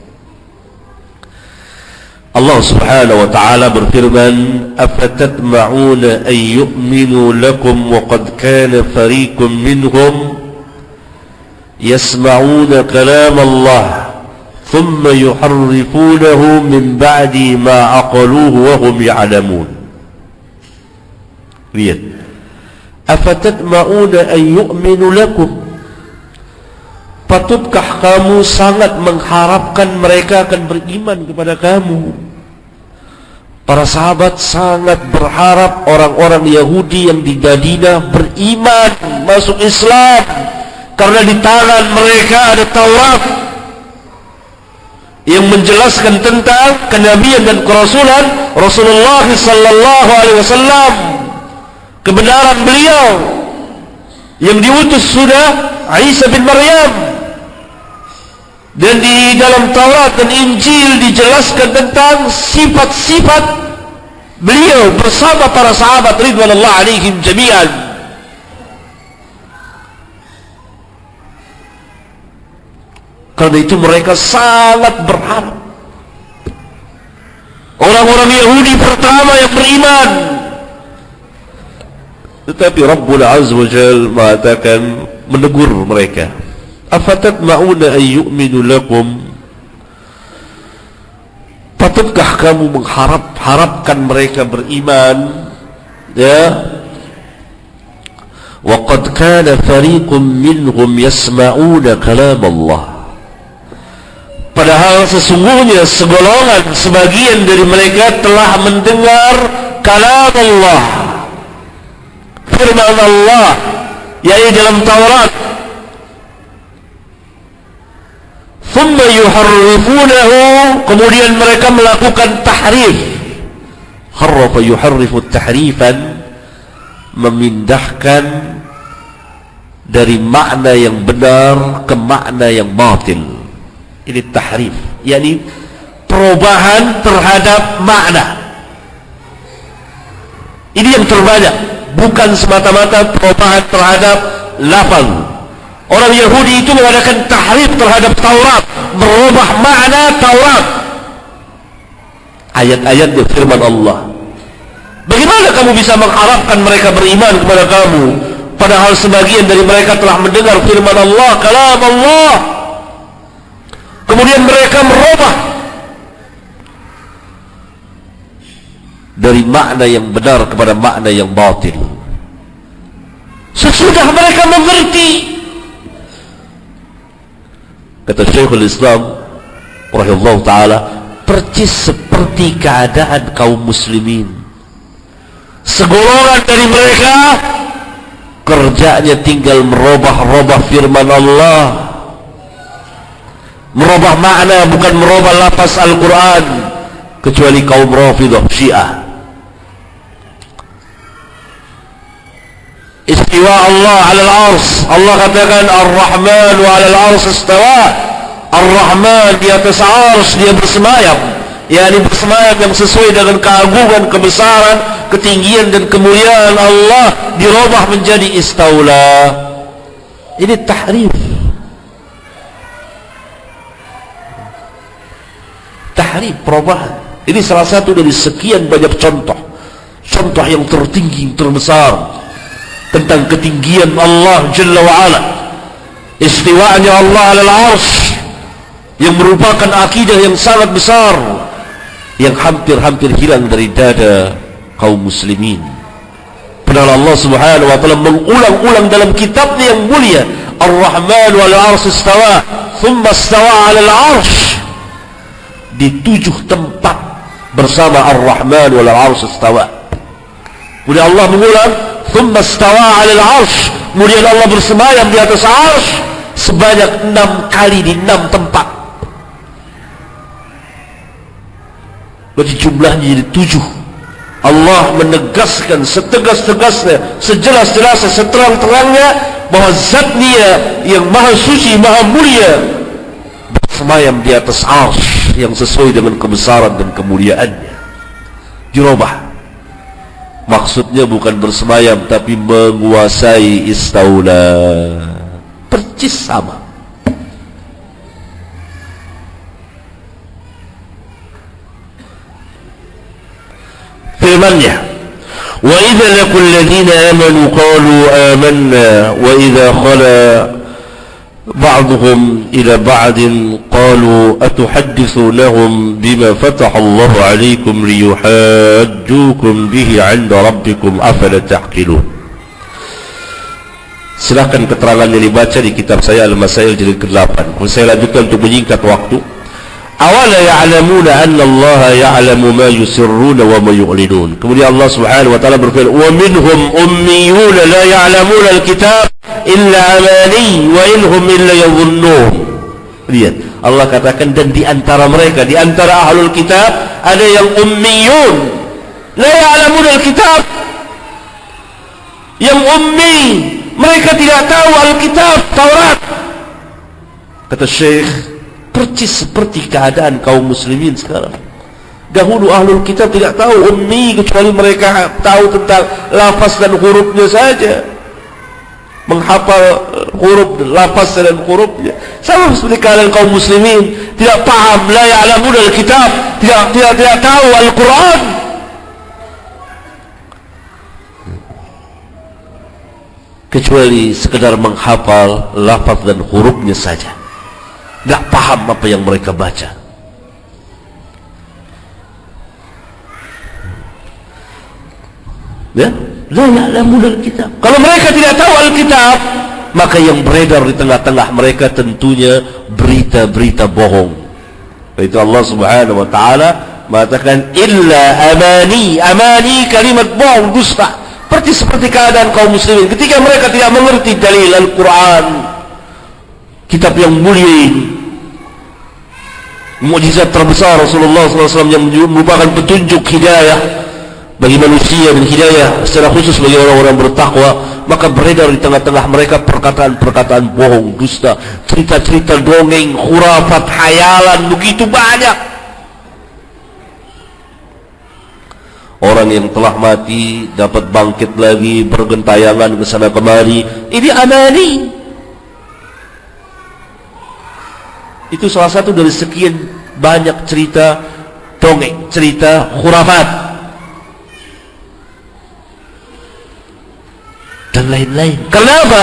Allah subhanahu wa ta'ala berfirman, afatatma'una an yu'minu lakum wa qad kana fariqun minhum yasma'una kalam Allah thumma yuharrifunahu min ba'di ma aqaluhu wa hum ya'lamun. Lihat, afatatma'una an yu'minu lakum, patutkah kamu sangat mengharapkan mereka akan beriman kepada kamu? Para sahabat sangat berharap orang-orang Yahudi yang di Madinah beriman, masuk Islam, karena di tangan mereka ada Taurat yang menjelaskan tentang kenabian dan kerasulan Rasulullah sallallahu alaihi wasallam, kebenaran beliau yang diutus sudah Isa bin Maryam. Dan di dalam Taurat dan Injil dijelaskan tentang sifat-sifat beliau bersama para sahabat ridwanullah alaihim jami'an. Karena itu mereka sangat berharap orang-orang Yahudi pertama yang beriman. Tetapi Rabbul Azza wa Jalla mengatakan, menegur mereka, afatatma'una an yu'minu lakum, patutkah kamu mengharapkan mereka beriman, ya, وَقَدْ كَانَ فَرِيقٌ مِّنْهُمْ يَسْمَعُونَ كَلَامَ اللَّهِ. Padahal sesungguhnya sebagian dari mereka telah mendengar kalam Allah, firman Allah, yaitu dalam Taurat. ثُمَّ يُحَرِّفُونَهُ, kemudian mereka melakukan tahrif. حَرَّفَ يُحَرِّفُ تَحْرِيفًا, memindahkan dari makna yang benar ke makna yang batil. Ini tahrif, yakni perubahan terhadap makna. Ini yang terbanyak, bukan semata-mata perubahan terhadap lafaz. Orang Yahudi itu mengadakan tahrif terhadap Taurat, merubah makna Taurat, ayat-ayat di firman Allah. Bagaimana kamu bisa mengharapkan mereka beriman kepada kamu, padahal sebagian dari mereka telah mendengar firman Allah, kalam Allah, kemudian mereka merubah dari makna yang benar kepada makna yang batil sesudah mereka mengerti. Kata Syekhul Islam rahimahullah ta'ala, percis seperti keadaan kaum muslimin. Segolongan dari mereka kerjanya tinggal merubah-rubah firman Allah, merubah makna, bukan merubah lafaz Al-Quran, kecuali kaum Rafidah Syiah. Istiwa Allah 'alal 'arsy, Allah katakan Ar-Rahman wa 'alal 'arsy istawa. Ar-Rahman di atas 'arsy, dia bersemayam, yakni bersemayam yang sesuai dengan keagungan, kebesaran, ketinggian dan kemuliaan Allah, dirubah menjadi istaula. Ini tahrif. Tahrif, perubahan. Ini salah satu dari sekian banyak contoh yang tertinggi, terbesar tentang ketinggian Allah Jalla wa'ala, istiwa'nya Allah 'alal 'arsy, yang merupakan akidah yang sangat besar, yang hampir-hampir hilang dari dada kaum muslimin. Padahal Allah subhanahu wa ta'ala mengulang-ulang dalam kitabnya yang mulia, Ar-Rahman wal 'arsy istawa, thumma istawa 'alal 'arsy, di 7 tempat bersama Ar-Rahman wal 'arsy istawa. Kemudian Allah mengulang thumma istawa 'alal 'arsy, kemudian Allah bersemayam di atas 'arsy sebanyak 6 kali di 6 tempat. Berarti jumlahnya jadi 7. Allah menegaskan setegas-tegasnya, sejelas-jelasnya, seterang-terangnya bahwa Zat-Nya yang maha suci, maha mulia bersemayam di atas 'arsy yang sesuai dengan kebesaran dan kemuliaannya. Dirubah. Maksudnya bukan bersemayam, tapi menguasai, istaula. Percis sama. Firman-Nya, wa idza laqul ladzina amanu qalu amanna wa idza khala ba'dhum ila ba'din qalu atuhaddithunahum bima fataha Allahu 'alaykum liyuhajjukum bihi 'inda rabbikum afala ta'qilun. Silakan keterangan yang dibaca di kitab saya Al-Masail jilid ke-8. Saya lanjutkan untuk menyingkat waktu. Awala ya'lamuna anna Allah ya'lamu ma yusirruna wa ma yu'linun. Kemudian Allah Subhanahu wa taala berfirman, "Wa minhum ummiyun la ya'lamuna al-kitab illa amani wa inhum illa yadhunnun." Lihat, Allah katakan, dan di antara mereka, di antara ahlul kitab ada yang ummiyun, la ya'lamuna al-kitab, yang ummi, mereka tidak tahu Alkitab, Taurat. Kata Syekh, percis seperti keadaan kaum muslimin sekarang. Dahulu ahlul kitab tidak tahu ummi, kecuali mereka tahu tentang lafaz dan hurufnya saja, menghafal huruf, lafaz dan hurufnya. Sama seperti keadaan kaum muslimin, tidak paham, la ya'lamun al-kitab, tidak tahu Al-Quran. Kecuali sekedar menghafal lafaz dan hurufnya saja, nggak paham apa yang mereka baca. Ya, la ya'lamun al-kitab. Kalau mereka tidak tahu Alkitab, maka yang beredar di tengah-tengah mereka tentunya berita-berita bohong. Itu Allah Subhanahu wa taala mengatakan illa amani. Amani kalimat bohong, dusta. Seperti keadaan kaum muslimin ketika mereka tidak mengerti dalil Al-Quran, kitab yang mulia ini, mukjizat terbesar Rasulullah SAW yang merupakan petunjuk hidayah bagi manusia dan hidayah secara khusus bagi orang-orang bertakwa. Maka beredar di tengah-tengah mereka perkataan-perkataan bohong, dusta, cerita-cerita dongeng, khurafat, khayalan begitu banyak. Orang yang telah mati dapat bangkit lagi, bergentayangan ke sana kemari. Ini amani. Itu salah satu dari sekian banyak cerita dongeng, cerita khurafat dan lain-lain. Kenapa?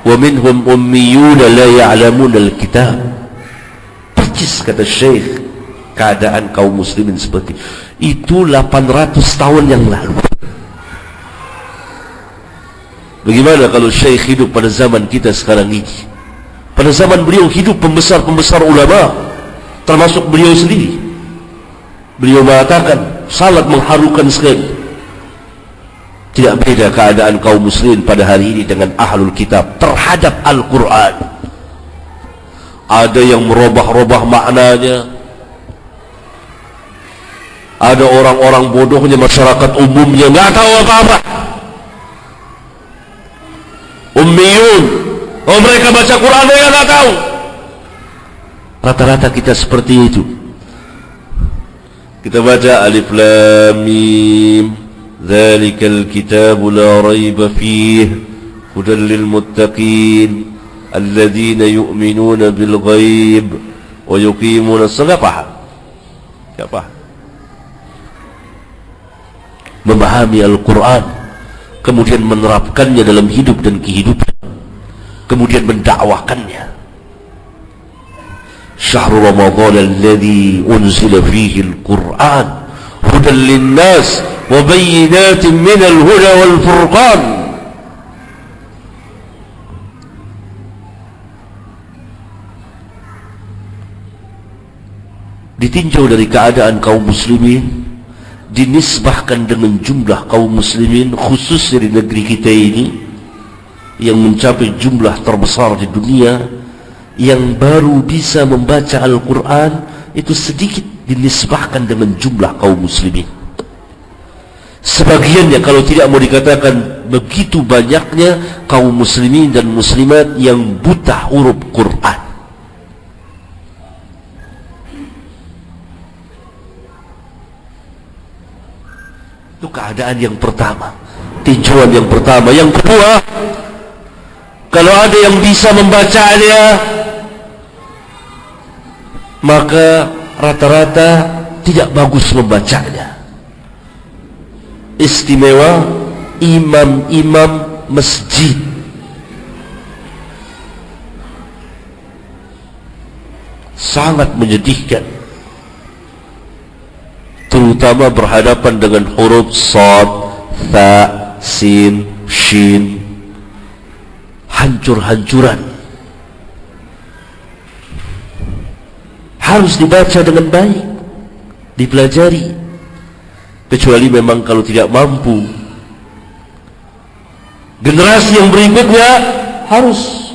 Wa minhum ummiyuna la ya'lamun al-kitab. Percis kata Syekh, keadaan kaum muslimin seperti itu 800 tahun yang lalu. Bagaimana kalau Syekh hidup pada zaman kita sekarang ini? Pada zaman beliau hidup pembesar-pembesar ulama, termasuk beliau sendiri. Beliau mengatakan sangat mengharukan sekali. Tidak beda keadaan kaum muslimin pada hari ini dengan ahlul kitab terhadap Al-Quran. Ada yang merubah-rubah maknanya. Ada orang-orang bodohnya, masyarakat umumnya nggak tahu apa-apa. Ummiyun, mereka baca Quran mereka nggak tahu. Rata-rata kita seperti itu. Kita baca Alif Lam Mim, Dzalikal kitabu la raiba fihi, hudan lil muttaqin, alladzina yu'minuna bil ghaib wa yuqimuna as-shalah. Paham? Enggak paham. Memahami Al-Quran, kemudian menerapkannya dalam hidup dan kehidupan, kemudian mendakwahkannya. Syahrul Ramadhan alladhi unzila fihi Al-Quran hudan linnas wa bayyinatin minal huda wal furqan. Ditinjau dari keadaan kaum muslimin, dinisbahkan dengan jumlah kaum muslimin khusus di negeri kita ini yang mencapai jumlah terbesar di dunia, yang baru bisa membaca Al-Quran itu sedikit dinisbahkan dengan jumlah kaum muslimin. Sebagiannya, kalau tidak mau dikatakan begitu banyaknya kaum muslimin dan muslimat yang buta huruf Quran. Itu keadaan yang pertama, tinjauan yang pertama. Yang kedua, kalau ada yang bisa membacanya, maka rata-rata tidak bagus membacanya. Istimewa imam-imam masjid. Sangat menyedihkan, terutama berhadapan dengan huruf Shad, Tha, Sin, Shin. Hancur-hancuran. Harus dibaca dengan baik, dipelajari. Kecuali memang kalau tidak mampu, generasi yang berikutnya harus.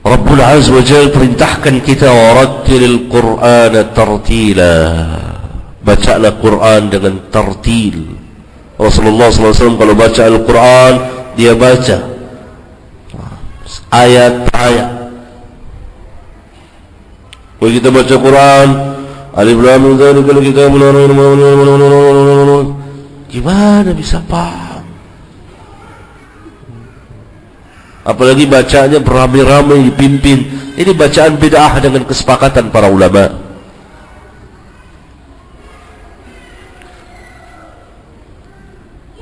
Rabbul Azza wa Jalla perintahkan kita, warattilil Qur'ana tartila. Bacalah Quran dengan tartil. Rasulullah SAW kalau baca Al-Quran, dia baca ayat-ayat. Kalau kita baca Quran, Alif Lam Mim Dzalikal kitabu la raiba fihi, gimana bisa paham? Apalagi bacanya beramai-ramai dipimpin. Ini bacaan bid'ah dengan kesepakatan para ulama.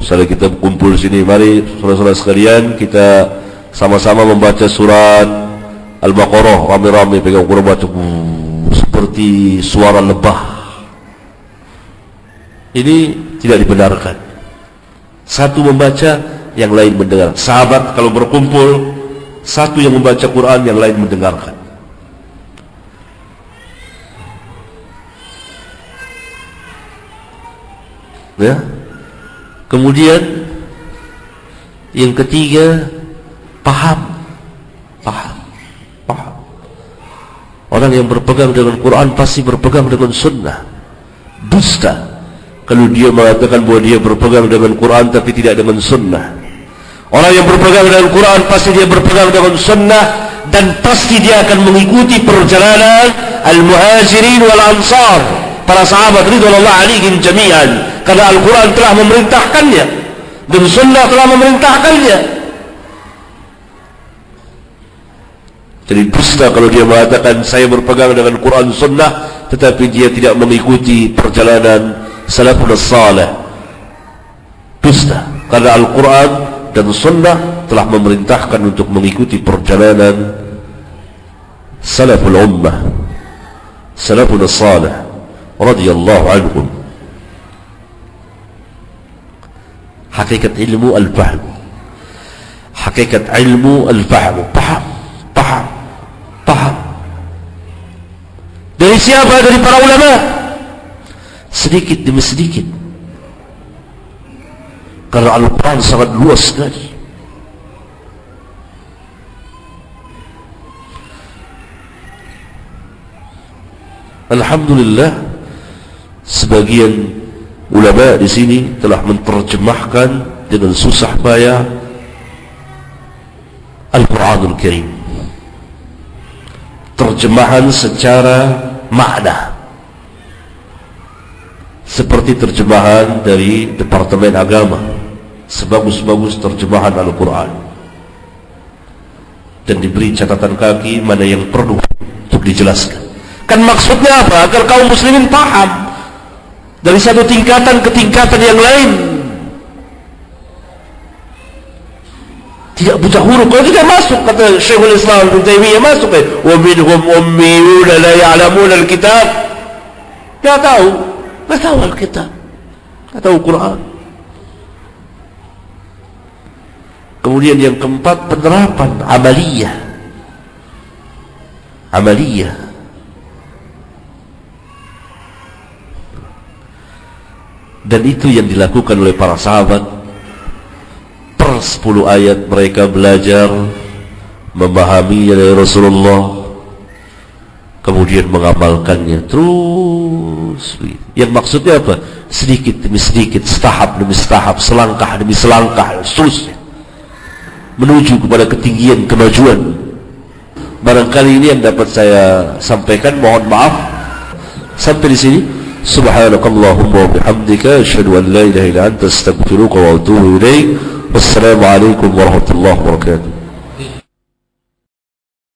Misalnya kita kumpul sini, mari saudara-saudara sekalian, kita sama-sama membaca surat Al-Baqarah, rame-rame pegang Quran baca seperti suara lebah. Ini tidak dibenarkan. Satu membaca, yang lain mendengar. Sahabat kalau berkumpul, satu yang membaca Quran, yang lain mendengarkan. Ya. Kemudian yang ketiga, paham. Orang yang berpegang dengan Quran pasti berpegang dengan sunnah. Dusta kalau dia mengatakan bahwa dia berpegang dengan Quran tapi tidak dengan sunnah. Orang yang berpegang dengan Quran pasti dia berpegang dengan sunnah, dan pasti dia akan mengikuti perjalanan al-muhajirin wal ansar, para sahabat ridwanullah alaihim jami'an, karena Al-Quran telah memerintahkannya dan sunnah telah memerintahkannya. Jadi dusta kalau dia mengatakan saya berpegang dengan Quran sunnah tetapi dia tidak mengikuti perjalanan salafun salih. Dusta, karena Al-Quran dan sunnah telah memerintahkan untuk mengikuti perjalanan salaful ummah, salafun salih radhiyallahu anhum. Hakikat ilmu al-fahm, hakikat ilmu al-fahm, paham. Dari siapa? Dari para ulama, sedikit demi sedikit, karena Al-Quran sangat luas sekali. Alhamdulillah, sebagian ulama di sini telah menerjemahkan dengan susah payah Al-Quranul Karim, terjemahan secara makna, seperti terjemahan dari Departemen Agama, sebagus-bagus terjemahan Al-Quran, dan diberi catatan kaki mana yang perlu untuk dijelaskan. Kan maksudnya apa? Agar kaum muslimin paham dari satu tingkatan ke tingkatan yang lain, tidak buta huruf. Kalau tidak masuk, kata Syekhul Islam Ibnu Taimiyah, masuk wa minhum ummiyun la ya'lamun al-kitab, tidak tahu Al-Kitab, tidak tahu Quran. Kemudian yang keempat, penerapan amaliyah. Dan itu yang dilakukan oleh para sahabat. Per 10 ayat mereka belajar memahaminya dari Rasulullah, kemudian mengamalkannya terus. Yang maksudnya apa? Sedikit demi sedikit, setahap demi setahap, selangkah demi selangkah, seterusnya menuju kepada ketinggian kemajuan. Barangkali ini yang dapat saya sampaikan. Mohon maaf sampai di sini. Subhanakallahumma wa bihamdika asyhadu an la ilaha illa anta astaghfiruka wa atubu ilaik. Wassalamu alaikum warahmatullahi wabarakatuh.